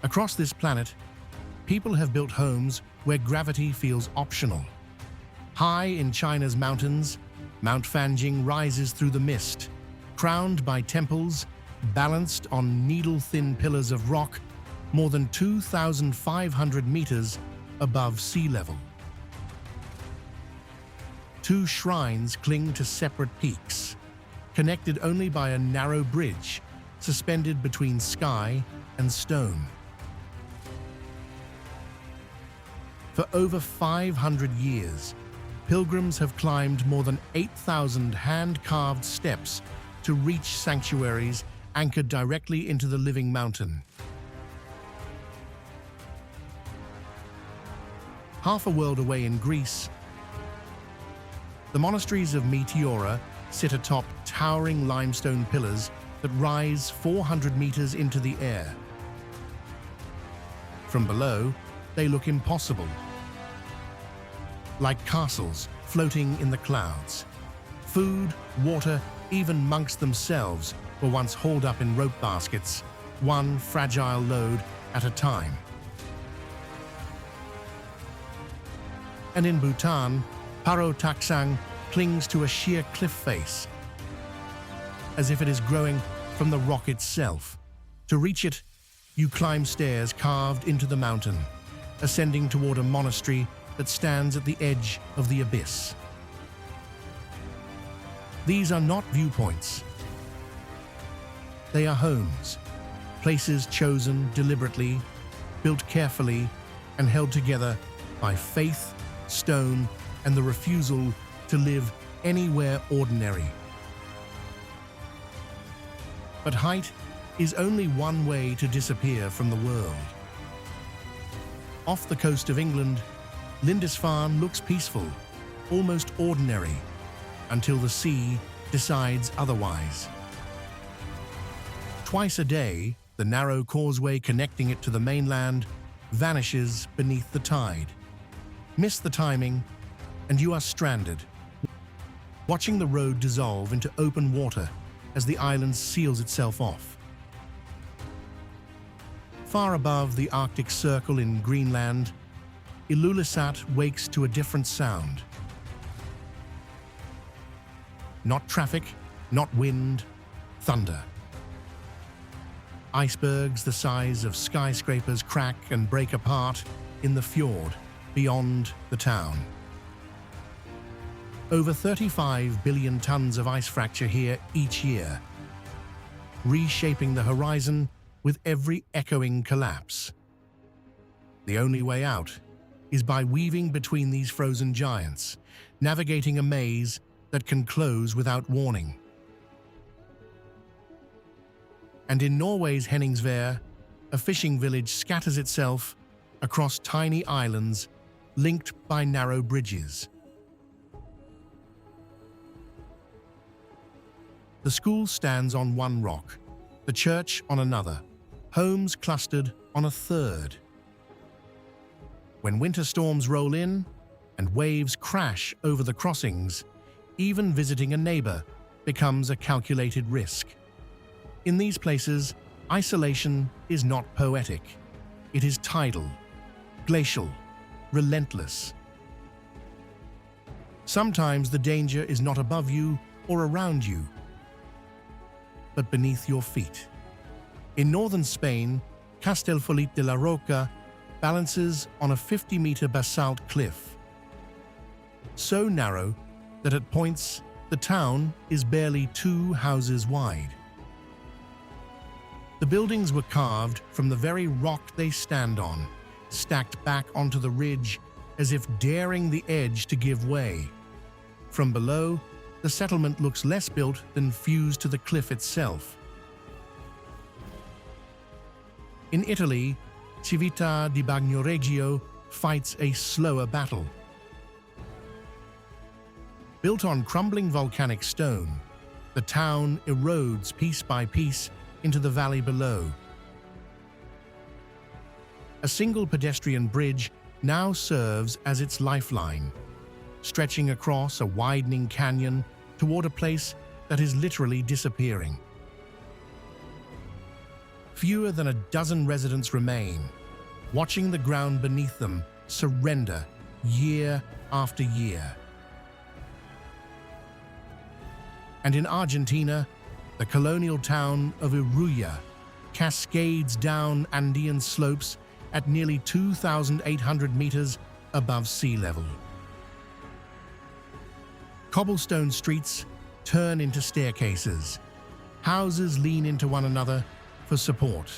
Across this planet, people have built homes where gravity feels optional. High in China's mountains, Mount Fanjing rises through the mist, crowned by temples balanced on needle-thin pillars of rock more than 2,500 meters above sea level. Two shrines cling to separate peaks, connected only by a narrow bridge suspended between sky and stone. For over 500 years, pilgrims have climbed more than 8,000 hand-carved steps to reach sanctuaries anchored directly into the living mountain. Half a world away in Greece, the monasteries of Meteora sit atop towering limestone pillars that rise 400 meters into the air. From below, they look impossible, like castles floating in the clouds. Food, water, even monks themselves were once hauled up in rope baskets, one fragile load at a time. And in Bhutan, Paro Taktsang clings to a sheer cliff face, as if it is growing from the rock itself. To reach it, you climb stairs carved into the mountain, ascending toward a monastery that stands at the edge of the abyss. These are not viewpoints. They are homes, places chosen deliberately, built carefully, and held together by faith, stone, and the refusal to live anywhere ordinary. But height is only one way to disappear from the world. Off the coast of England, Lindisfarne looks peaceful, almost ordinary, until the sea decides otherwise. Twice a day, the narrow causeway connecting it to the mainland vanishes beneath the tide. Miss the timing, and you are stranded, watching the road dissolve into open water as the island seals itself off. Far above the Arctic Circle in Greenland, Ilulissat wakes to a different sound. Not traffic, not wind, thunder. Icebergs the size of skyscrapers crack and break apart in the fjord beyond the town. Over 35 billion tons of ice fracture here each year, reshaping the horizon with every echoing collapse. The only way out is by weaving between these frozen giants, navigating a maze that can close without warning. And in Norway's Henningsvær, a fishing village scatters itself across tiny islands linked by narrow bridges. The school stands on one rock, the church on another, homes clustered on a third. When winter storms roll in and waves crash over the crossings, even visiting a neighbor becomes a calculated risk. In these places, isolation is not poetic. It is tidal, glacial, relentless. Sometimes the danger is not above you or around you, but beneath your feet. In northern Spain, Castellfollit de la Roca balances on a 50-meter basalt cliff, so narrow that at points the town is barely 2 houses wide. The buildings were carved from the very rock they stand on, stacked back onto the ridge as if daring the edge to give way. From below, the settlement looks less built than fused to the cliff itself. In Italy, Civita di Bagnoregio fights a slower battle. Built on crumbling volcanic stone, the town erodes piece by piece into the valley below. A single pedestrian bridge now serves as its lifeline, stretching across a widening canyon toward a place that is literally disappearing. Fewer than a dozen residents remain, watching the ground beneath them surrender year after year. And in Argentina, the colonial town of Iruya cascades down Andean slopes at nearly 2,800 meters above sea level. Cobblestone streets turn into staircases. Houses lean into one another for support.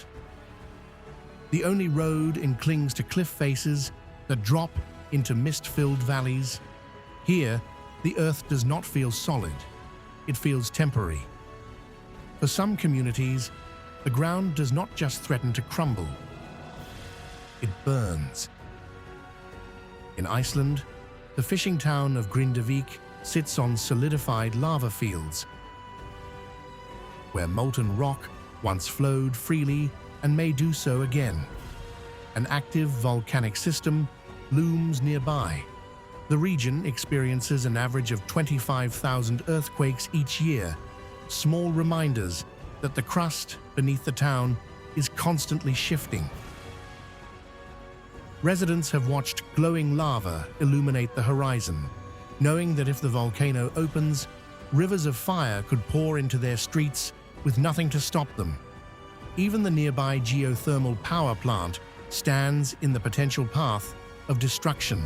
The only road clings to cliff faces that drop into mist-filled valleys. Here, the earth does not feel solid. It feels temporary. For some communities, the ground does not just threaten to crumble. It burns. In Iceland, the fishing town of Grindavik sits on solidified lava fields, where molten rock once flowed freely and may do so again. An active volcanic system looms nearby. The region experiences an average of 25,000 earthquakes each year, small reminders that the crust beneath the town is constantly shifting. Residents have watched glowing lava illuminate the horizon, knowing that if the volcano opens, rivers of fire could pour into their streets with nothing to stop them. Even the nearby geothermal power plant stands in the potential path of destruction.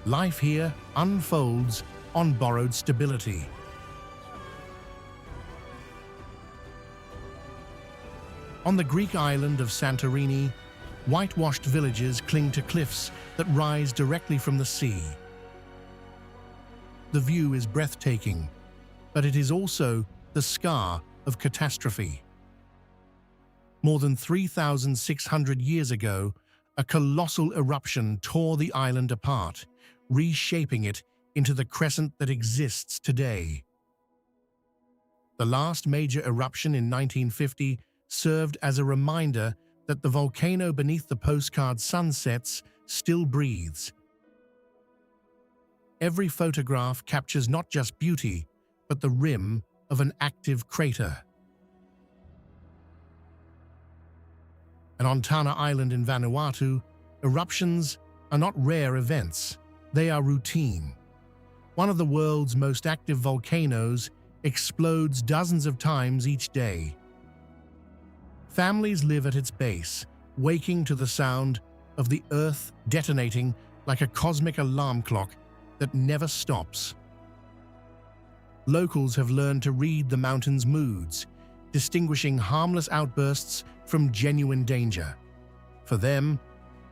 Life here unfolds on borrowed stability. On the Greek island of Santorini, whitewashed villages cling to cliffs that rise directly from the sea. The view is breathtaking, but it is also the scar of catastrophe. More than 3,600 years ago, a colossal eruption tore the island apart, reshaping it into the crescent that exists today. The last major eruption in 1950 served as a reminder that the volcano beneath the postcard sunsets still breathes. Every photograph captures not just beauty, but the rim of an active crater. And on Tana Island in Vanuatu, eruptions are not rare events, they are routine. One of the world's most active volcanoes explodes dozens of times each day. Families live at its base, waking to the sound of the earth detonating like a cosmic alarm clock that never stops. Locals have learned to read the mountain's moods, distinguishing harmless outbursts from genuine danger. For them,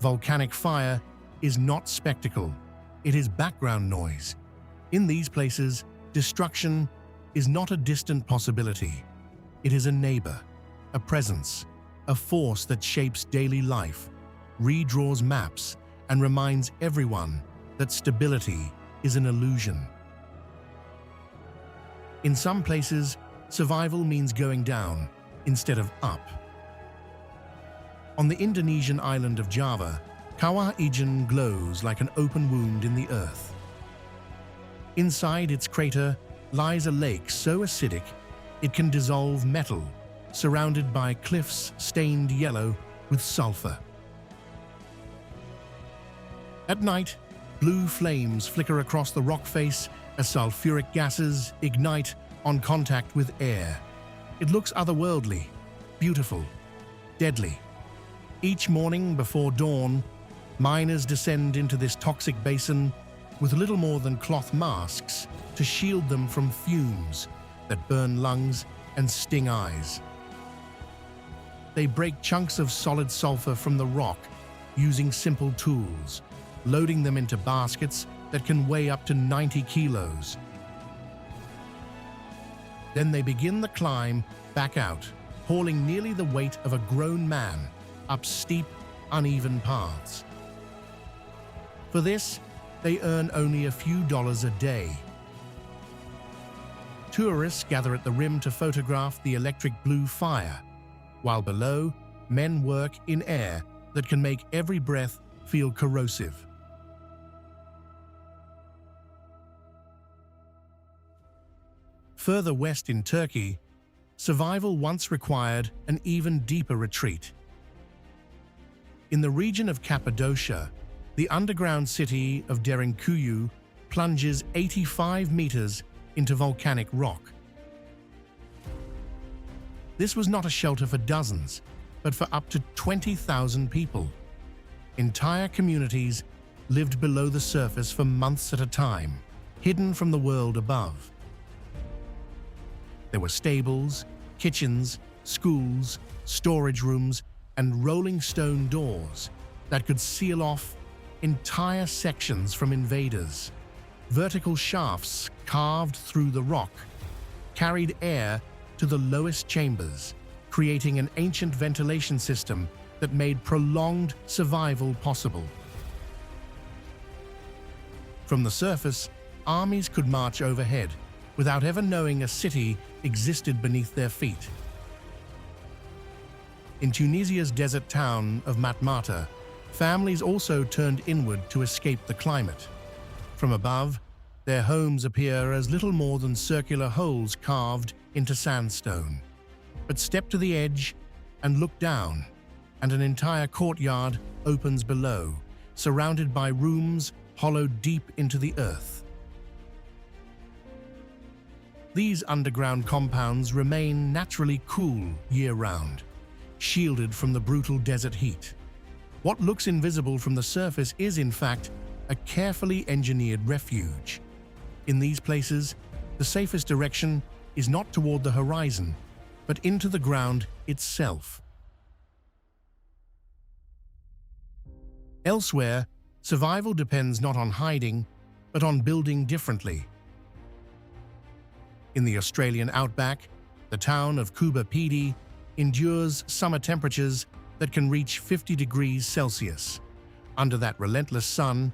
volcanic fire is not spectacle, it is background noise. In these places, destruction is not a distant possibility. It is a neighbor, a presence, a force that shapes daily life, redraws maps, and reminds everyone that stability is an illusion. In some places, survival means going down instead of up. On the Indonesian island of Java, Kawah Ijen glows like an open wound in the earth. Inside its crater lies a lake so acidic it can dissolve metal, surrounded by cliffs stained yellow with sulfur. At night, blue flames flicker across the rock face as sulfuric gases ignite on contact with air. It looks otherworldly, beautiful, deadly. Each morning before dawn, miners descend into this toxic basin with little more than cloth masks to shield them from fumes that burn lungs and sting eyes. They break chunks of solid sulfur from the rock using simple tools, loading them into baskets that can weigh up to 90 kilos. Then they begin the climb back out, hauling nearly the weight of a grown man up steep, uneven paths. For this, they earn only a few dollars a day. Tourists gather at the rim to photograph the electric blue fire, while below, men work in air that can make every breath feel corrosive. Further west in Turkey, survival once required an even deeper retreat. In the region of Cappadocia, the underground city of Derinkuyu plunges 85 meters into volcanic rock. This was not a shelter for dozens, but for up to 20,000 people. Entire communities lived below the surface for months at a time, hidden from the world above. There were stables, kitchens, schools, storage rooms, and rolling stone doors that could seal off entire sections from invaders. Vertical shafts carved through the rock carried air to the lowest chambers, creating an ancient ventilation system that made prolonged survival possible. From the surface, armies could march overhead without ever knowing a city existed beneath their feet. In Tunisia's desert town of Matmata, families also turned inward to escape the climate. From above, their homes appear as little more than circular holes carved into sandstone. But step to the edge and look down, and an entire courtyard opens below, surrounded by rooms hollowed deep into the earth. These underground compounds remain naturally cool year-round, shielded from the brutal desert heat. What looks invisible from the surface is, in fact, a carefully engineered refuge. In these places, the safest direction is not toward the horizon, but into the ground itself. Elsewhere, survival depends not on hiding, but on building differently. In the Australian outback, the town of Coober Pedy endures summer temperatures that can reach 50 degrees Celsius. Under that relentless sun,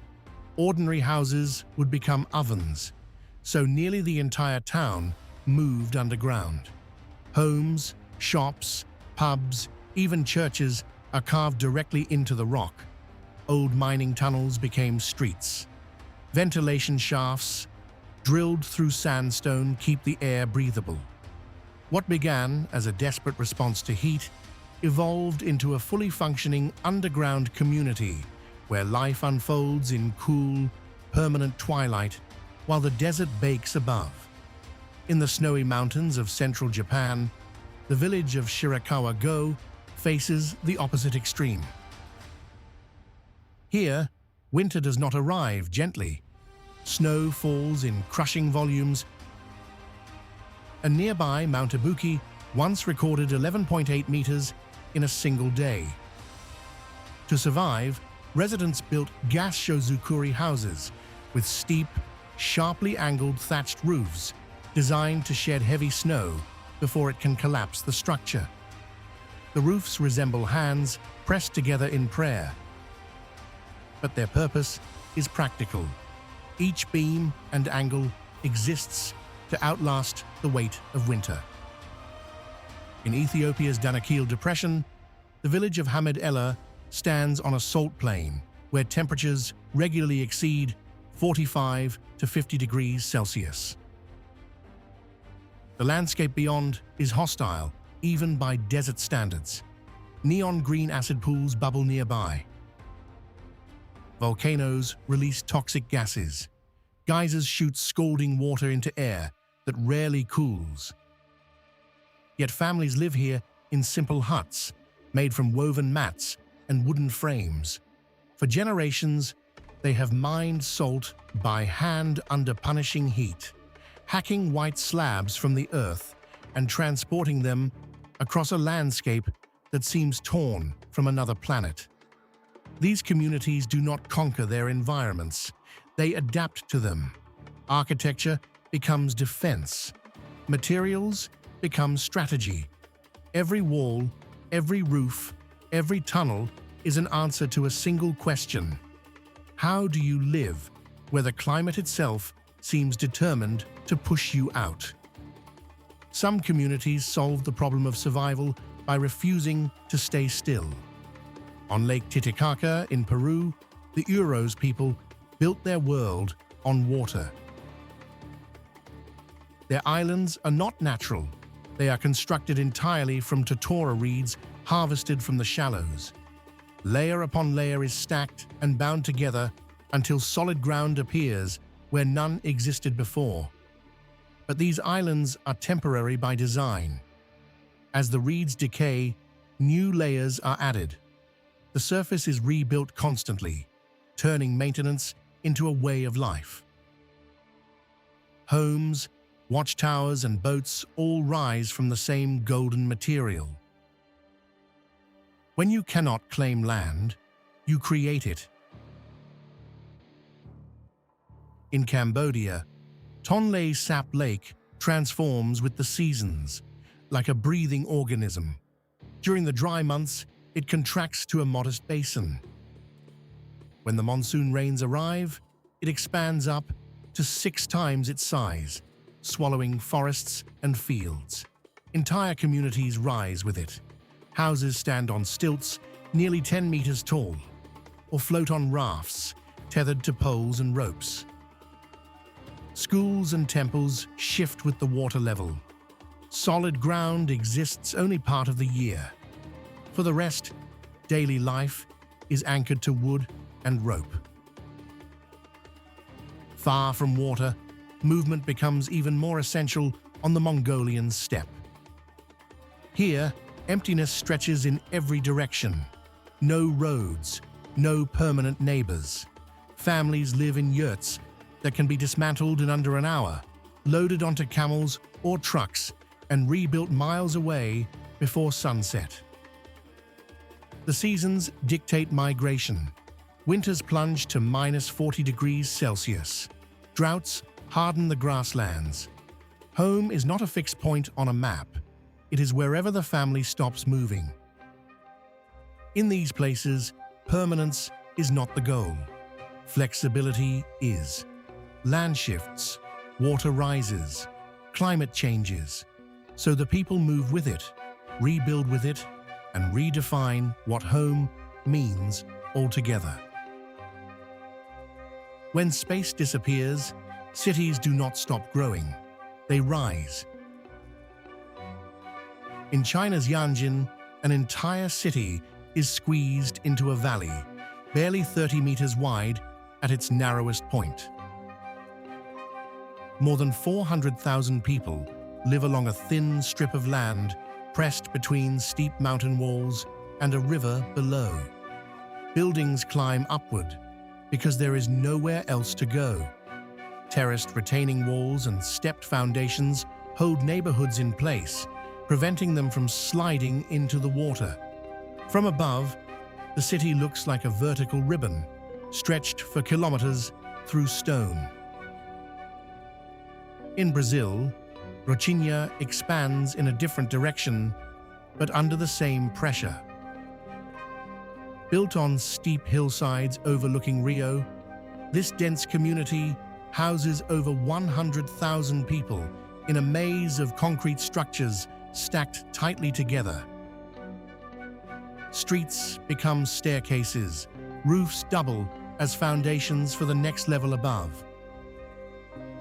ordinary houses would become ovens, so nearly the entire town moved underground. Homes, shops, pubs, even churches are carved directly into the rock. Old mining tunnels became streets. Ventilation shafts, drilled through sandstone, keep the air breathable. What began as a desperate response to heat evolved into a fully functioning underground community where life unfolds in cool, permanent twilight while the desert bakes above. In the snowy mountains of central Japan, the village of Shirakawa-go faces the opposite extreme. Here, winter does not arrive gently. Snow falls in crushing volumes, and nearby Mount Ibuki once recorded 11.8 meters in a single day. To survive, residents built gas shozukuri houses with steep, sharply angled thatched roofs designed to shed heavy snow before it can collapse the structure. The roofs resemble hands pressed together in prayer, but their purpose is practical. Each beam and angle exists to outlast the weight of winter. In Ethiopia's Danakil Depression, the village of Hamed Ella stands on a salt plain where temperatures regularly exceed 45 to 50 degrees Celsius. The landscape beyond is hostile, even by desert standards. Neon green acid pools bubble nearby. Volcanoes release toxic gases. Geysers shoot scalding water into air that rarely cools. Yet families live here in simple huts, made from woven mats and wooden frames. For generations, they have mined salt by hand under punishing heat, hacking white slabs from the earth and transporting them across a landscape that seems torn from another planet. These communities do not conquer their environments, they adapt to them. Architecture becomes defense. Materials become strategy. Every wall, every roof, every tunnel is an answer to a single question. How do you live where the climate itself seems determined to push you out? Some communities solve the problem of survival by refusing to stay still. On Lake Titicaca in Peru, the Uros people built their world on water. Their islands are not natural, They are constructed entirely from totora reeds harvested from the shallows. Layer upon layer is stacked and bound together until solid ground appears where none existed before. But these islands are temporary by design. As the reeds decay, new layers are added. The surface is rebuilt constantly, turning maintenance into a way of life. Homes, watchtowers, and boats all rise from the same golden material. When you cannot claim land, you create it. In Cambodia, Tonle Sap Lake transforms with the seasons, like a breathing organism. During the dry months, it contracts to a modest basin. When the monsoon rains arrive, it expands up to 6 times its size, swallowing forests and fields. Entire communities rise with it. Houses stand on stilts nearly 10 meters tall, or float on rafts tethered to poles and ropes. Schools and temples shift with the water level. Solid ground exists only part of the year. For the rest, daily life is anchored to wood and rope. Far from water, movement becomes even more essential on the Mongolian steppe. Here, emptiness stretches in every direction. No roads, no permanent neighbors. Families live in yurts that can be dismantled in under an hour, loaded onto camels or trucks, and rebuilt miles away before sunset. The seasons dictate migration. Winters plunge to -40 degrees Celsius. Droughts harden the grasslands. Home is not a fixed point on a map. It is wherever the family stops moving. In these places, permanence is not the goal. Flexibility is. Land shifts, water rises, climate changes. So the people move with it, rebuild with it, and redefine what home means altogether. When space disappears, cities do not stop growing. They rise. In China's Yanjin, an entire city is squeezed into a valley, barely 30 meters wide at its narrowest point. More than 400,000 people live along a thin strip of land pressed between steep mountain walls and a river below. Buildings climb upward because there is nowhere else to go. Terraced retaining walls and stepped foundations hold neighborhoods in place, preventing them from sliding into the water. From above, the city looks like a vertical ribbon, stretched for kilometers through stone. In Brazil, Rocinha expands in a different direction, but under the same pressure. Built on steep hillsides overlooking Rio, this dense community houses over 100,000 people in a maze of concrete structures stacked tightly together. Streets become staircases, roofs double as foundations for the next level above.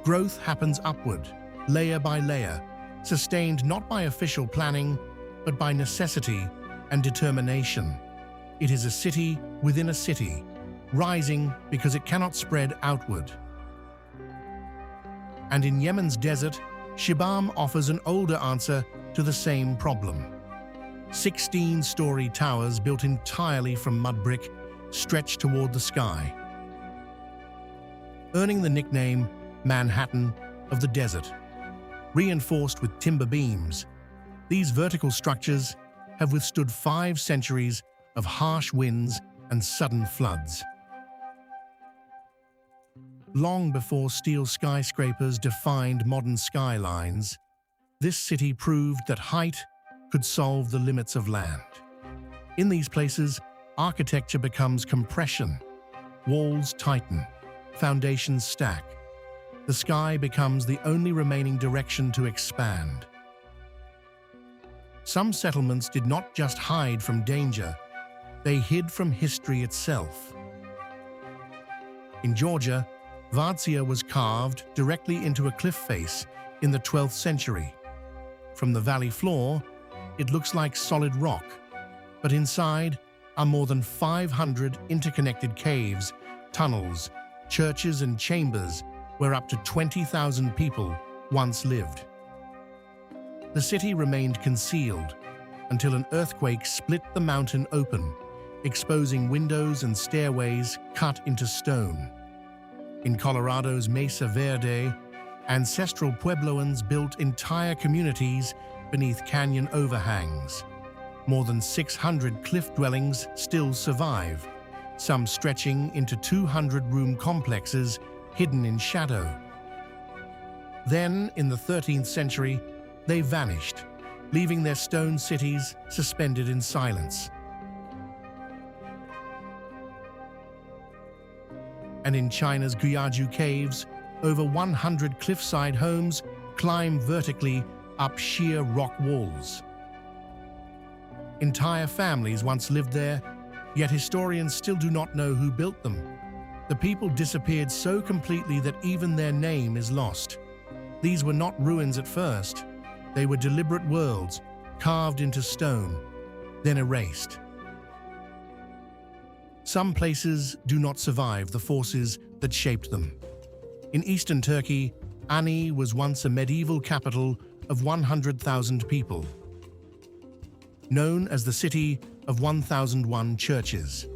Growth happens upward, layer by layer, sustained not by official planning, but by necessity and determination. It is a city within a city, rising because it cannot spread outward. And in Yemen's desert, Shibam offers an older answer to the same problem. 16-story towers built entirely from mud brick stretch toward the sky, earning the nickname Manhattan of the desert. Reinforced with timber beams, these vertical structures have withstood 5 centuries of harsh winds and sudden floods. Long before steel skyscrapers defined modern skylines, this city proved that height could solve the limits of land. In these places, architecture becomes compression. Walls tighten, foundations stack. The sky becomes the only remaining direction to expand. Some settlements did not just hide from danger, they hid from history itself. In Georgia, Vardzia was carved directly into a cliff face in the 12th century. From the valley floor, it looks like solid rock, but inside are more than 500 interconnected caves, tunnels, churches and chambers where up to 20,000 people once lived. The city remained concealed until an earthquake split the mountain open, exposing windows and stairways cut into stone. In Colorado's Mesa Verde, ancestral Puebloans built entire communities beneath canyon overhangs. More than 600 cliff dwellings still survive, some stretching into 200-room complexes hidden in shadow. Then, in the 13th century, they vanished, leaving their stone cities suspended in silence. And in China's Guyaju caves, over 100 cliffside homes climb vertically up sheer rock walls. Entire families once lived there, yet historians still do not know who built them. The people disappeared so completely that even their name is lost. These were not ruins at first. They were deliberate worlds, carved into stone, then erased. Some places do not survive the forces that shaped them. In eastern Turkey, Ani was once a medieval capital of 100,000 people. Known as the City of 1001 Churches,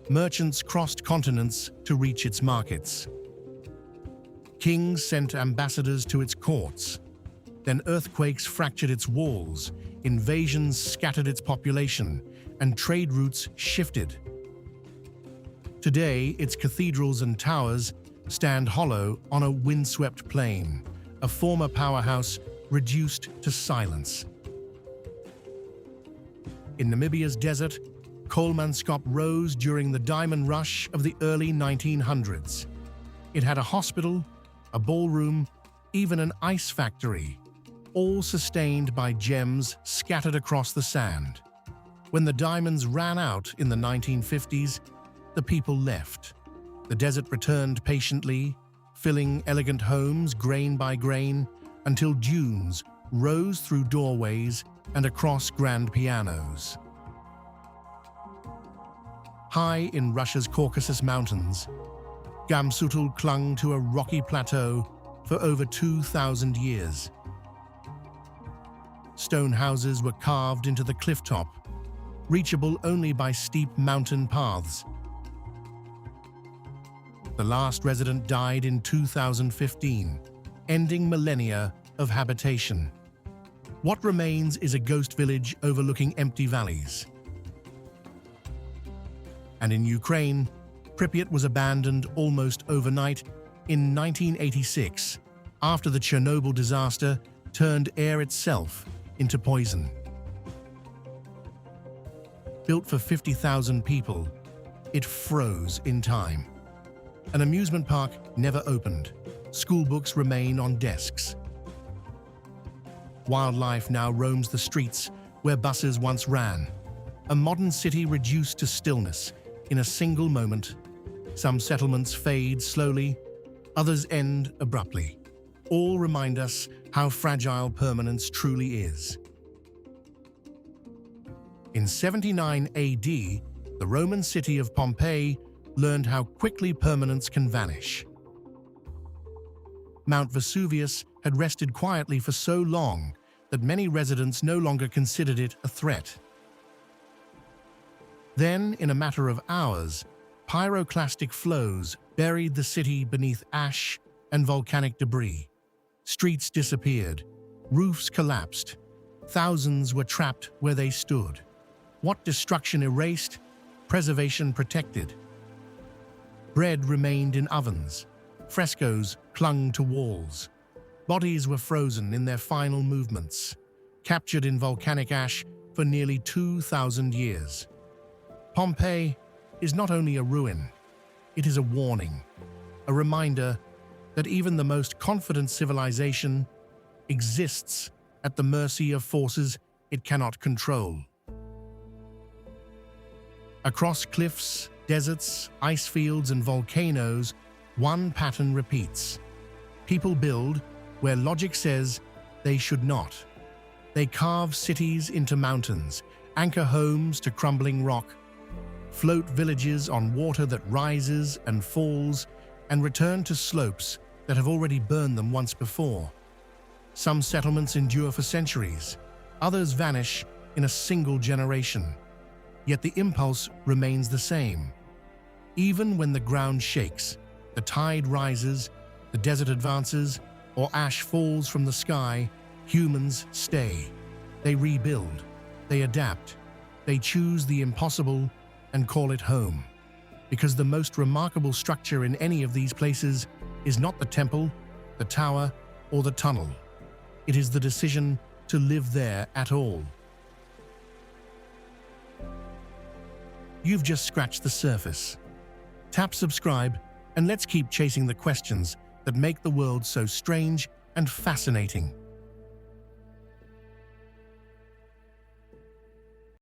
merchants crossed continents to reach its markets. Kings sent ambassadors to its courts. Then earthquakes fractured its walls, invasions scattered its population, and trade routes shifted. Today, its cathedrals and towers stand hollow on a windswept plain, a former powerhouse reduced to silence. In Namibia's desert, Kolmanskop rose during the diamond rush of the early 1900s. It had a hospital, a ballroom, even an ice factory, all sustained by gems scattered across the sand. When the diamonds ran out in the 1950s, the people left. The desert returned patiently, filling elegant homes grain by grain, until dunes rose through doorways and across grand pianos. High in Russia's Caucasus Mountains, Gamsutul clung to a rocky plateau for over 2,000 years. Stone houses were carved into the cliff top, reachable only by steep mountain paths. The last resident died in 2015, ending millennia of habitation. What remains is a ghost village overlooking empty valleys. And in Ukraine, Pripyat was abandoned almost overnight in 1986, after the Chernobyl disaster turned air itself into poison. Built for 50,000 people, it froze in time. An amusement park never opened. School books remain on desks. Wildlife now roams the streets where buses once ran. A modern city reduced to stillness in a single moment. Some settlements fade slowly, others end abruptly. All remind us how fragile permanence truly is. In 79 AD, the Roman city of Pompeii learned how quickly permanence can vanish. Mount Vesuvius had rested quietly for so long that many residents no longer considered it a threat. Then, in a matter of hours, pyroclastic flows buried the city beneath ash and volcanic debris. Streets disappeared, roofs collapsed, thousands were trapped where they stood. What destruction erased, preservation protected. Bread remained in ovens, frescoes clung to walls. Bodies were frozen in their final movements, captured in volcanic ash for nearly 2,000 years. Pompeii is not only a ruin, it is a warning, a reminder that even the most confident civilization exists at the mercy of forces it cannot control. Across cliffs, deserts, ice fields, and volcanoes, one pattern repeats. People build where logic says they should not. They carve cities into mountains, anchor homes to crumbling rock, float villages on water that rises and falls, and return to slopes that have already burned them once before. Some settlements endure for centuries, others vanish in a single generation. Yet the impulse remains the same. Even when the ground shakes, the tide rises, the desert advances, or ash falls from the sky, humans stay. They rebuild, they adapt, they choose the impossible and call it home. Because the most remarkable structure in any of these places is not the temple, the tower, or the tunnel. It is the decision to live there at all. You've just scratched the surface. Tap subscribe and let's keep chasing the questions that make the world so strange and fascinating.